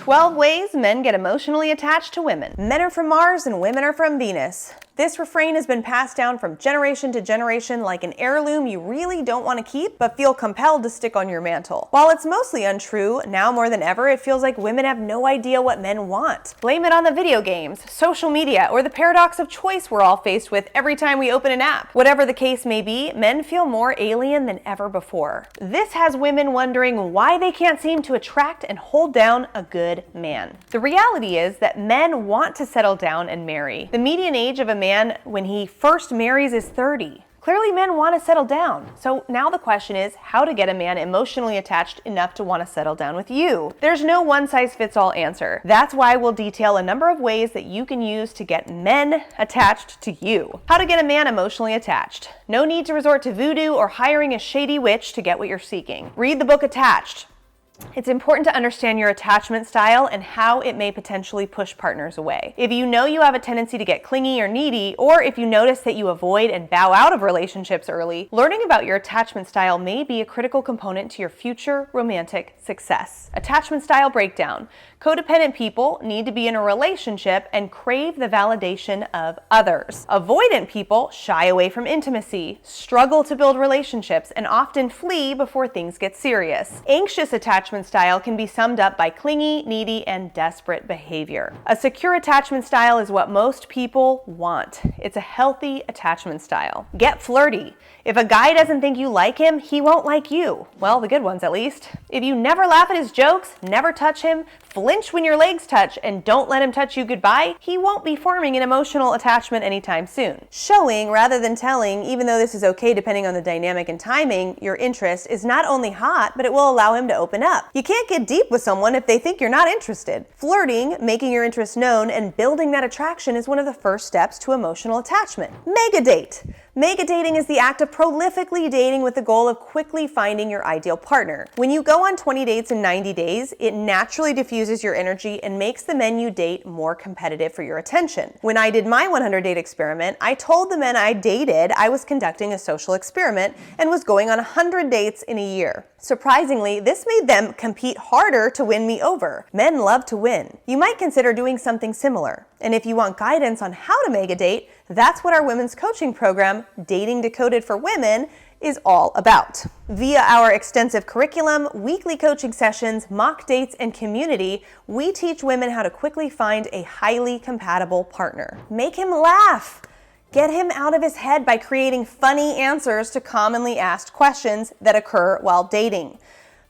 12 ways men get emotionally attached to women. Men are from Mars and women are from Venus. This refrain has been passed down from generation to generation like an heirloom you really don't want to keep, but feel compelled to stick on your mantle. While it's mostly untrue, now more than ever, it feels like women have no idea what men want. Blame it on the video games, social media, or the paradox of choice we're all faced with every time we open an app. Whatever the case may be, men feel more alien than ever before. This has women wondering why they can't seem to attract and hold down a good man. The reality is that men want to settle down and marry. The median age of a man when he first marries is 30. Clearly men want to settle down. So now the question is how to get a man emotionally attached enough to want to settle down with you. There's no one-size-fits-all answer. That's why we'll detail a number of ways that you can use to get men attached to you. How to get a man emotionally attached. No need to resort to voodoo or hiring a shady witch to get what you're seeking. Read the book Attached. It's important to understand your attachment style and how it may potentially push partners away. If you know you have a tendency to get clingy or needy, or if you notice that you avoid and bow out of relationships early, learning about your attachment style may be a critical component to your future romantic success. Attachment style breakdown. Codependent people need to be in a relationship and crave the validation of others. Avoidant people shy away from intimacy, struggle to build relationships, and often flee before things get serious. Anxious attachment style can be summed up by clingy, needy, and desperate behavior. A secure attachment style is what most people want. It's a healthy attachment style. Get flirty. If a guy doesn't think you like him, he won't like you. Well, the good ones at least. If you never laugh at his jokes, never touch him, flinch when your legs touch, and don't let him touch you goodbye, he won't be forming an emotional attachment anytime soon. Showing rather than telling, even though this is okay depending on the dynamic and timing, your interest is not only hot, but it will allow him to open up. You can't get deep with someone if they think you're not interested. Flirting, making your interest known, and building that attraction is one of the first steps to emotional attachment. Mega date. Mega dating is the act of prolifically dating with the goal of quickly finding your ideal partner. When you go on 20 dates in 90 days, it naturally diffuses your energy and makes the men you date more competitive for your attention. When I did my 100 date experiment, I told the men I dated I was conducting a social experiment and was going on 100 dates in a year. Surprisingly, this made them compete harder to win me over. Men love to win. You might consider doing something similar. And if you want guidance on how to mega date, that's what our women's coaching program, Dating Decoded for Women, is all about. Via our extensive curriculum, weekly coaching sessions, mock dates, and community, we teach women how to quickly find a highly compatible partner. Make him laugh. Get him out of his head by creating funny answers to commonly asked questions that occur while dating.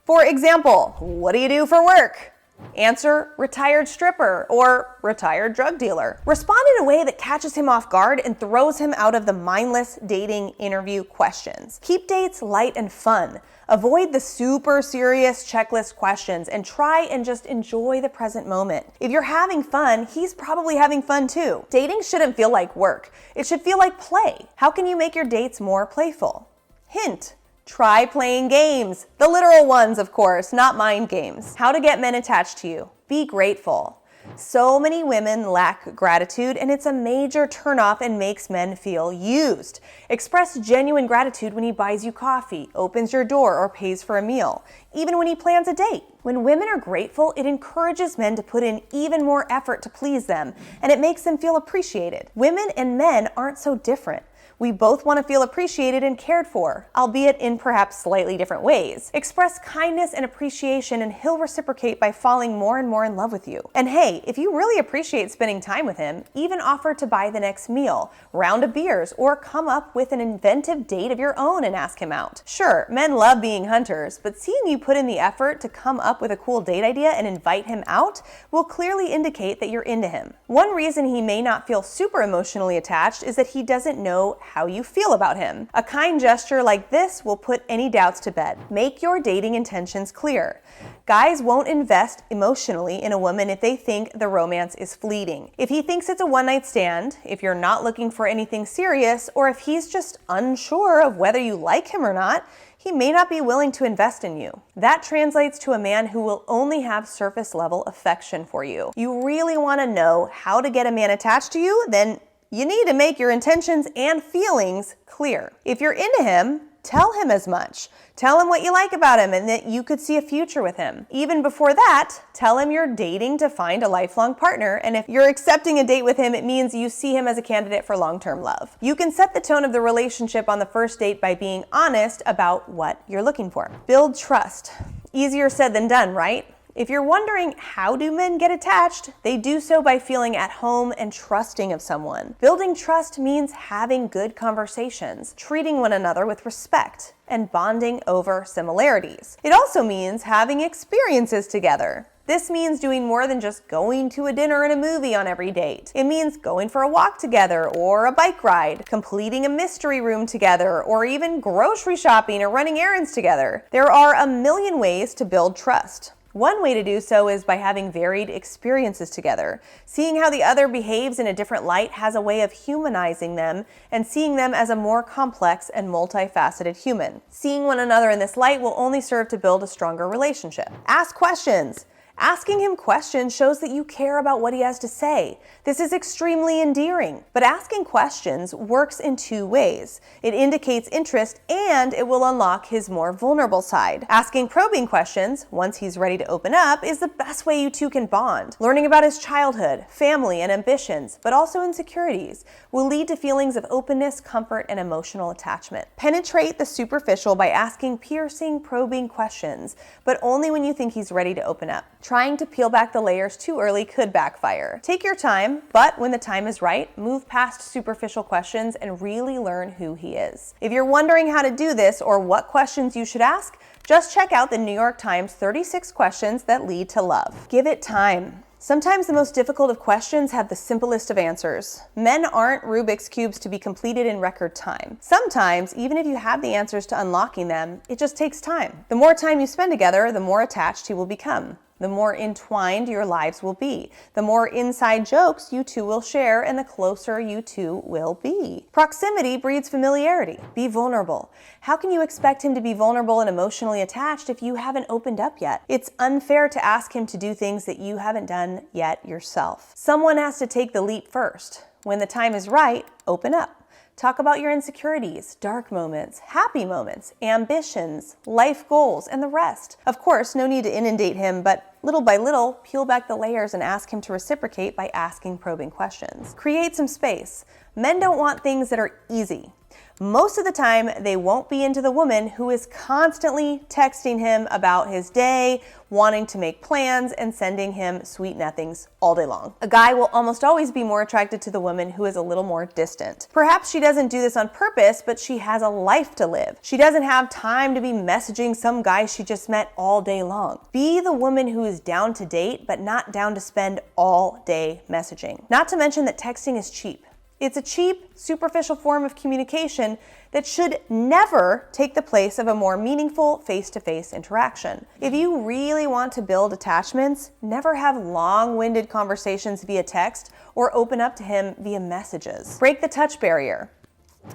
For example, what do you do for work? Answer, retired stripper or retired drug dealer. Respond in a way that catches him off guard and throws him out of the mindless dating interview questions. Keep dates light and fun. Avoid the super serious checklist questions and try and just enjoy the present moment. If you're having fun, he's probably having fun too. Dating shouldn't feel like work. It should feel like play. How can you make your dates more playful? Hint. Try playing games. The literal ones, of course, not mind games. How to get men attached to you. Be grateful. So many women lack gratitude, and it's a major turnoff and makes men feel used. Express genuine gratitude when he buys you coffee, opens your door, or pays for a meal, even when he plans a date. When women are grateful, it encourages men to put in even more effort to please them, and it makes them feel appreciated. Women and men aren't so different. We both want to feel appreciated and cared for, albeit in perhaps slightly different ways. Express kindness and appreciation and he'll reciprocate by falling more and more in love with you. And hey, if you really appreciate spending time with him, even offer to buy the next meal, round of beers, or come up with an inventive date of your own and ask him out. Sure, men love being hunters, but seeing you put in the effort to come up with a cool date idea and invite him out will clearly indicate that you're into him. One reason he may not feel super emotionally attached is that he doesn't know how you feel about him. A kind gesture like this will put any doubts to bed. Make your dating intentions clear. Guys won't invest emotionally in a woman if they think the romance is fleeting. If he thinks it's a one-night stand, if you're not looking for anything serious, or if he's just unsure of whether you like him or not, he may not be willing to invest in you. That translates to a man who will only have surface level affection for you. You really want to know how to get a man attached to you? Then you need to make your intentions and feelings clear. If you're into him, Tell him as much. Tell him what you like about him and that you could see a future with him. Even before that, tell him you're dating to find a lifelong partner, and if you're accepting a date with him, it means you see him as a candidate for long-term love. You can set the tone of the relationship on the first date by being honest about what you're looking for. Build trust. Easier said than done, right? If you're wondering how do men get attached, they do so by feeling at home and trusting of someone. Building trust means having good conversations, treating one another with respect, and bonding over similarities. It also means having experiences together. This means doing more than just going to a dinner and a movie on every date. It means going for a walk together or a bike ride, completing a mystery room together, or even grocery shopping or running errands together. There are a million ways to build trust. One way to do so is by having varied experiences together. Seeing how the other behaves in a different light has a way of humanizing them and seeing them as a more complex and multifaceted human. Seeing one another in this light will only serve to build a stronger relationship. Ask questions. Asking him questions shows that you care about what he has to say. This is extremely endearing. But asking questions works in two ways. It indicates interest and it will unlock his more vulnerable side. Asking probing questions, once he's ready to open up, is the best way you two can bond. Learning about his childhood, family, and ambitions, but also insecurities, will lead to feelings of openness, comfort, and emotional attachment. Penetrate the superficial by asking piercing, probing questions, but only when you think he's ready to open up. Trying to peel back the layers too early could backfire. Take your time, but when the time is right, move past superficial questions and really learn who he is. If you're wondering how to do this or what questions you should ask, just check out the New York Times 36 questions that lead to love. Give it time. Sometimes the most difficult of questions have the simplest of answers. Men aren't Rubik's Cubes to be completed in record time. Sometimes, even if you have the answers to unlocking them, it just takes time. The more time you spend together, the more attached he will become. The more entwined your lives will be. The more inside jokes you two will share, and the closer you two will be. Proximity breeds familiarity. Be vulnerable. How can you expect him to be vulnerable and emotionally attached if you haven't opened up yet? It's unfair to ask him to do things that you haven't done yet yourself. Someone has to take the leap first. When the time is right, open up. Talk about your insecurities, dark moments, happy moments, ambitions, life goals, and the rest. Of course, no need to inundate him, but little by little, peel back the layers and ask him to reciprocate by asking probing questions. Create some space. Men don't want things that are easy. Most of the time, they won't be into the woman who is constantly texting him about his day, wanting to make plans, and sending him sweet nothings all day long. A guy will almost always be more attracted to the woman who is a little more distant. Perhaps she doesn't do this on purpose, but she has a life to live. She doesn't have time to be messaging some guy she just met all day long. Be the woman who is down to date, but not down to spend all day messaging. Not to mention that texting is cheap. It's a cheap, superficial form of communication that should never take the place of a more meaningful face-to-face interaction. If you really want to build attachments, never have long-winded conversations via text or open up to him via messages. Break the touch barrier.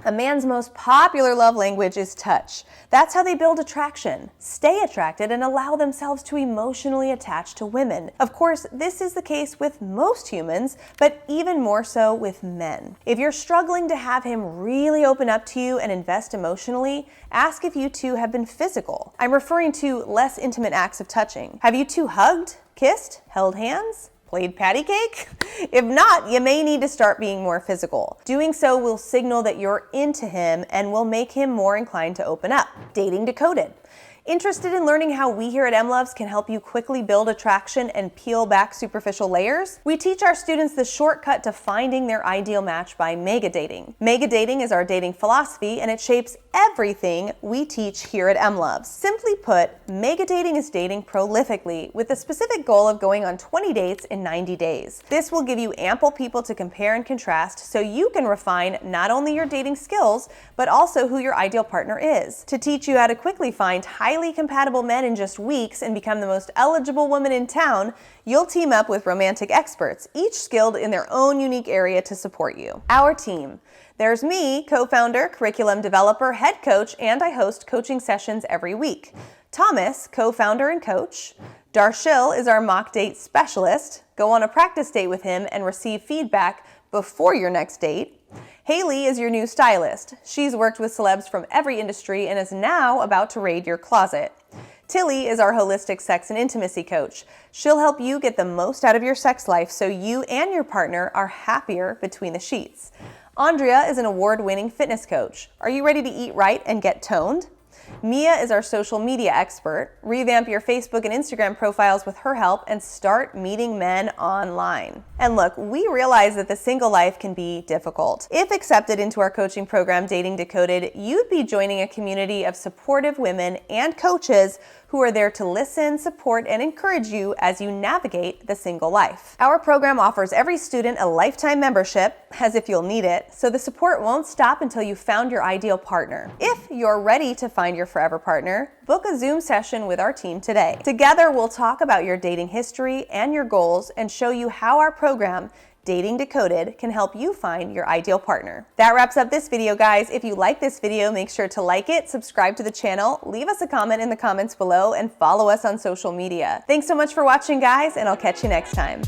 A man's most popular love language is touch. That's how they build attraction, stay attracted, and allow themselves to emotionally attach to women. Of course, this is the case with most humans, but even more so with men. If you're struggling to have him really open up to you and invest emotionally, ask if you two have been physical. I'm referring to less intimate acts of touching. Have you two hugged, kissed, held hands? Played patty cake? If not, you may need to start being more physical. Doing so will signal that you're into him and will make him more inclined to open up. Dating Decoded. Interested in learning how we here at MLovz can help you quickly build attraction and peel back superficial layers? We teach our students the shortcut to finding their ideal match by mega dating. Mega dating is our dating philosophy, and it shapes everything we teach here at MLovz. Simply put, mega dating is dating prolifically with the specific goal of going on 20 dates in 90 days. This will give you ample people to compare and contrast so you can refine not only your dating skills, but also who your ideal partner is. To teach you how to quickly find highly compatible men in just weeks and become the most eligible woman in town, you'll team up with romantic experts, each skilled in their own unique area to support you. Our team. There's me, co-founder, curriculum developer, head coach, and I host coaching sessions every week. Thomas, co-founder and coach. Darshil is our mock date specialist. Go on a practice date with him and receive feedback before your next date. Haley is your new stylist. She's worked with celebs from every industry and is now about to raid your closet. Tilly is our holistic sex and intimacy coach. She'll help you get the most out of your sex life so you and your partner are happier between the sheets. Andrea is an award-winning fitness coach. Are you ready to eat right and get toned? Mia is our social media expert. Revamp your Facebook and Instagram profiles with her help and start meeting men online. And look, we realize that the single life can be difficult. If accepted into our coaching program, Dating Decoded, you'd be joining a community of supportive women and coaches who are there to listen, support, and encourage you as you navigate the single life. Our program offers every student a lifetime membership, as if you'll need it, so the support won't stop until you've found your ideal partner. If you're ready to find your forever partner, book a Zoom session with our team today. Together, we'll talk about your dating history and your goals and show you how our program, Dating Decoded, can help you find your ideal partner. That wraps up this video, guys. If you like this video, make sure to like it, subscribe to the channel, leave us a comment in the comments below, and follow us on social media. Thanks so much for watching, guys, and I'll catch you next time.